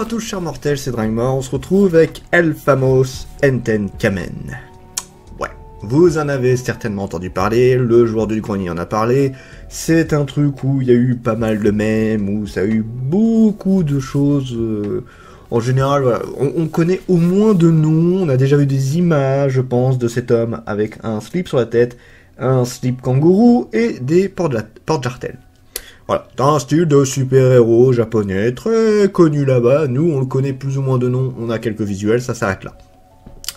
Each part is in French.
à tous chers mortels, c'est Drangmore, on se retrouve avec El Famos Enten Kamen. Ouais, vous en avez certainement entendu parler, le joueur du grenier en a parlé, c'est un truc où il y a eu pas mal de mèmes, où ça a eu beaucoup de choses, en général, voilà, on connaît au moins de nom, on a déjà vu des images, je pense, de cet homme avec un slip sur la tête, un slip kangourou et des porte-jartelles. Voilà, c'est un style de super-héros japonais très connu là-bas, nous on le connaît plus ou moins de nom, on a quelques visuels, ça s'arrête là.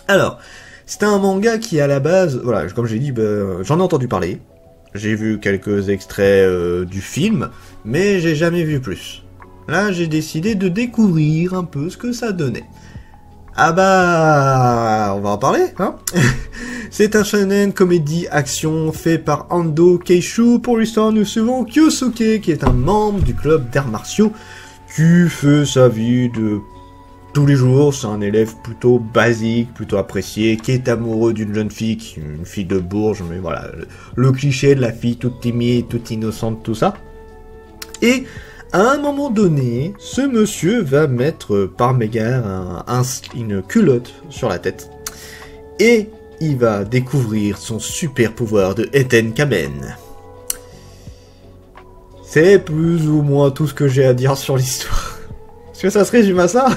Alors, c'était un manga qui à la base, voilà, comme j'ai dit, j'en ai entendu parler, j'ai vu quelques extraits du film, mais j'ai jamais vu plus. Là j'ai décidé de découvrir un peu ce que ça donnait. Ah bah, on va en parler, hein. C'est un shonen comédie action fait par Ando Keishu. Pour l'histoire, nous suivons Kyosuke, qui est un membre du club d'arts martiaux, qui fait sa vie de tous les jours. C'est un élève plutôt basique, plutôt apprécié, qui est amoureux d'une jeune fille, une fille de Bourges, mais voilà, le cliché de la fille toute timide, toute innocente, tout ça. Et à un moment donné, ce monsieur va mettre par mégarde une culotte sur la tête. Et il va découvrir son super pouvoir de Enten Kamen. C'est plus ou moins tout ce que j'ai à dire sur l'histoire. Parce que ça se résume à ça.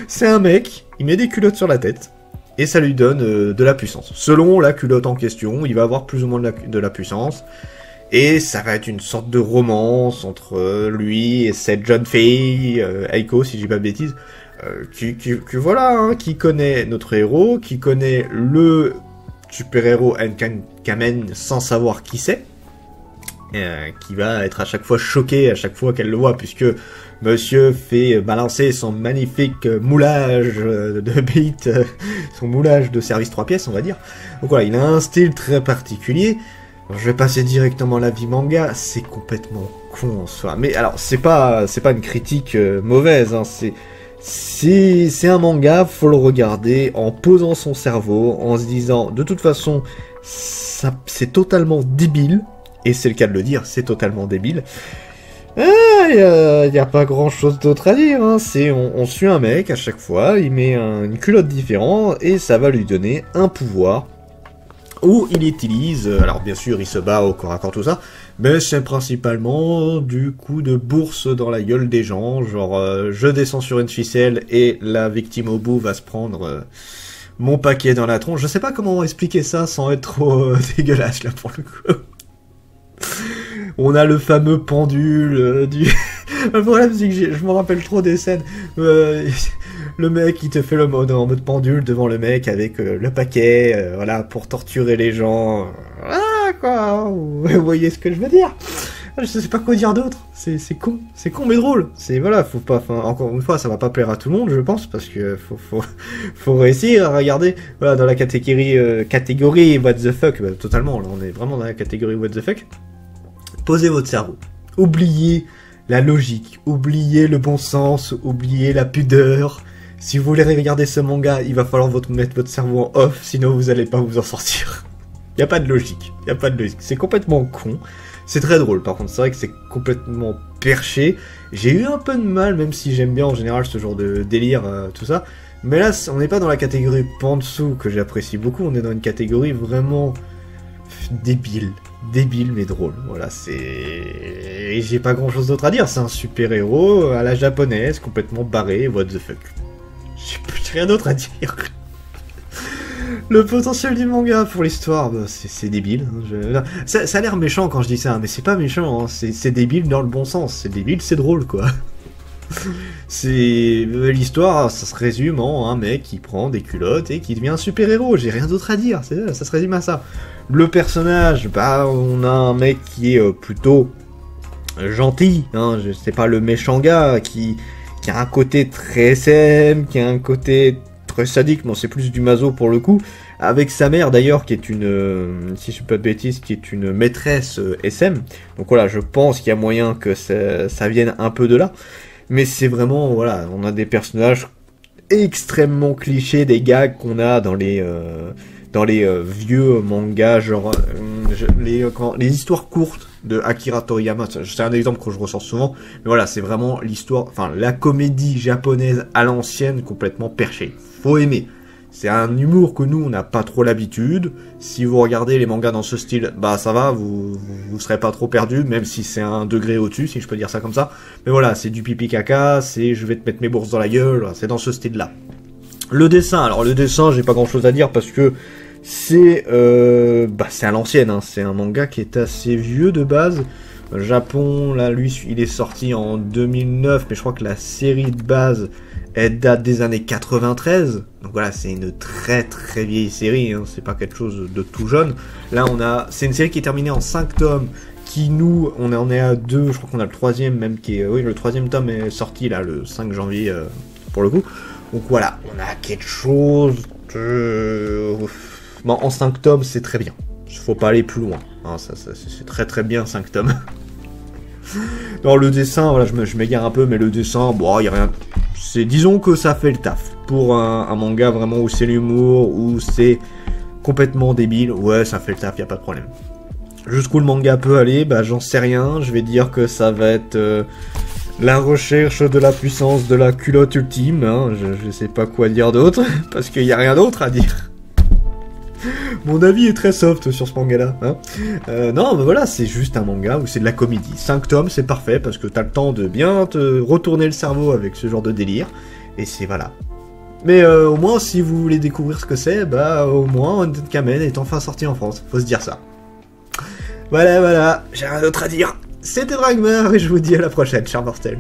C'est un mec, il met des culottes sur la tête. Et ça lui donne de la puissance. Selon la culotte en question, il va avoir plus ou moins de la puissance. Et ça va être une sorte de romance entre lui et cette jeune fille, Aiko, si je dis pas de bêtises, voilà, hein, qui connaît notre héros, qui connaît le super-héros Enten Kamen sans savoir qui c'est, qui va être à chaque fois choqué à chaque fois qu'elle le voit, puisque monsieur fait balancer son magnifique moulage de beat, son moulage de service 3 pièces, on va dire. Donc voilà, il a un style très particulier. Je vais passer directement à l'avis manga, c'est complètement con en soi. Mais alors, c'est pas une critique mauvaise, hein, c'est un manga, faut le regarder en posant son cerveau, en se disant, de toute façon, c'est totalement débile, et c'est le cas de le dire, c'est totalement débile. Il y a pas grand chose d'autre à dire, hein. On suit un mec à chaque fois, il met une culotte différente, et ça va lui donner un pouvoir. Où il utilise, alors bien sûr il se bat au corps à corps tout ça, mais c'est principalement du coup de bourse dans la gueule des gens, genre je descends sur une ficelle et la victime au bout va se prendre mon paquet dans la tronche. Je sais pas comment expliquer ça sans être trop dégueulasse là pour le coup. On a le fameux pendule du... Le problème c'est que je me rappelle trop des scènes. Le mec qui te fait le mode en mode pendule devant le mec avec le paquet, voilà, pour torturer les gens. Ah quoi, vous voyez ce que je veux dire. Je sais pas quoi dire d'autre. C'est con mais drôle. C'est voilà, faut pas. Enfin, encore une fois, ça va pas plaire à tout le monde, je pense, parce que faut réussir à regarder. Voilà, dans la catégorie what the fuck, bah, totalement. Là, on est vraiment dans la catégorie what the fuck. Posez votre cerveau. Oubliez la logique, oubliez le bon sens, oubliez la pudeur. Si vous voulez regarder ce manga, il va falloir mettre votre cerveau en off, sinon vous allez pas vous en sortir. Y a pas de logique, c'est complètement con. C'est très drôle, par contre, c'est vrai que c'est complètement perché. J'ai eu un peu de mal, même si j'aime bien en général ce genre de délire, tout ça. Mais là, on n'est pas dans la catégorie Pantsu, que j'apprécie beaucoup, on est dans une catégorie vraiment débile mais drôle. Voilà, c'est... J'ai pas grand chose d'autre à dire, c'est un super héros à la japonaise, complètement barré, what the fuck. J'ai rien d'autre à dire. Le potentiel du manga pour l'histoire, bah, c'est débile. Ça a l'air méchant quand je dis ça, mais c'est pas méchant, hein. C'est débile dans le bon sens. C'est débile, c'est drôle, quoi. L'histoire, ça se résume en un mec qui prend des culottes et qui devient un super-héros. J'ai rien d'autre à dire, ça se résume à ça. Le personnage, bah, on a un mec qui est plutôt gentil, hein. C'est pas le méchant gars qui a un côté très SM, qui a un côté très sadique, bon c'est plus du maso pour le coup, avec sa mère d'ailleurs qui est une, si je ne dis pas de bêtises, qui est une maîtresse SM, donc voilà, je pense qu'il y a moyen que ça vienne un peu de là, mais c'est vraiment, voilà, on a des personnages extrêmement clichés, des gags qu'on a dans les dans les vieux mangas, genre les histoires courtes de Akira Toriyama, c'est un exemple que je ressors souvent, mais voilà, c'est vraiment l'histoire, enfin la comédie japonaise à l'ancienne, complètement perchée. Faut aimer. C'est un humour que nous, on n'a pas trop l'habitude. Si vous regardez les mangas dans ce style, bah ça va, vous serez pas trop perdu, même si c'est un degré au-dessus, si je peux dire ça comme ça. Mais voilà, c'est du pipi caca, c'est je vais te mettre mes bourses dans la gueule, c'est dans ce style-là. Le dessin, alors le dessin, j'ai pas grand-chose à dire parce que c'est à l'ancienne, hein. C'est un manga qui est assez vieux de base. Le Japon, là, lui, il est sorti en 2009, mais je crois que la série de base, elle date des années 93. Donc voilà, c'est une très très vieille série, hein. C'est pas quelque chose de tout jeune. Là, c'est une série qui est terminée en 5 tomes, qui nous, on en est à 2, je crois qu'on a le 3e même, oui, le 3e tome est sorti, là, le 5 janvier, pour le coup. Donc voilà, on a quelque chose de... Bon, en 5 tomes, c'est très bien. Faut pas aller plus loin. Hein, c'est très très bien 5 tomes. Non, le dessin, voilà, je m'égare un peu, mais le dessin, bon, y a rien. Disons que ça fait le taf. Pour un manga vraiment où c'est l'humour, où c'est complètement débile, ouais, ça fait le taf, y a pas de problème. Jusqu'où le manga peut aller, bah j'en sais rien. Je vais dire que ça va être la recherche de la puissance de la culotte ultime. Hein. Je sais pas quoi dire d'autre, parce qu'il y a rien d'autre à dire. Mon avis est très soft sur ce manga-là. Hein. Non, mais voilà, c'est juste un manga où c'est de la comédie. 5 tomes, c'est parfait, parce que t'as le temps de bien te retourner le cerveau avec ce genre de délire. Et c'est voilà. Mais au moins, si vous voulez découvrir ce que c'est, bah au moins, Undead Kamen est enfin sorti en France. Faut se dire ça. Voilà, j'ai rien d'autre à dire. C'était Dragmar, et je vous dis à la prochaine, chers mortels.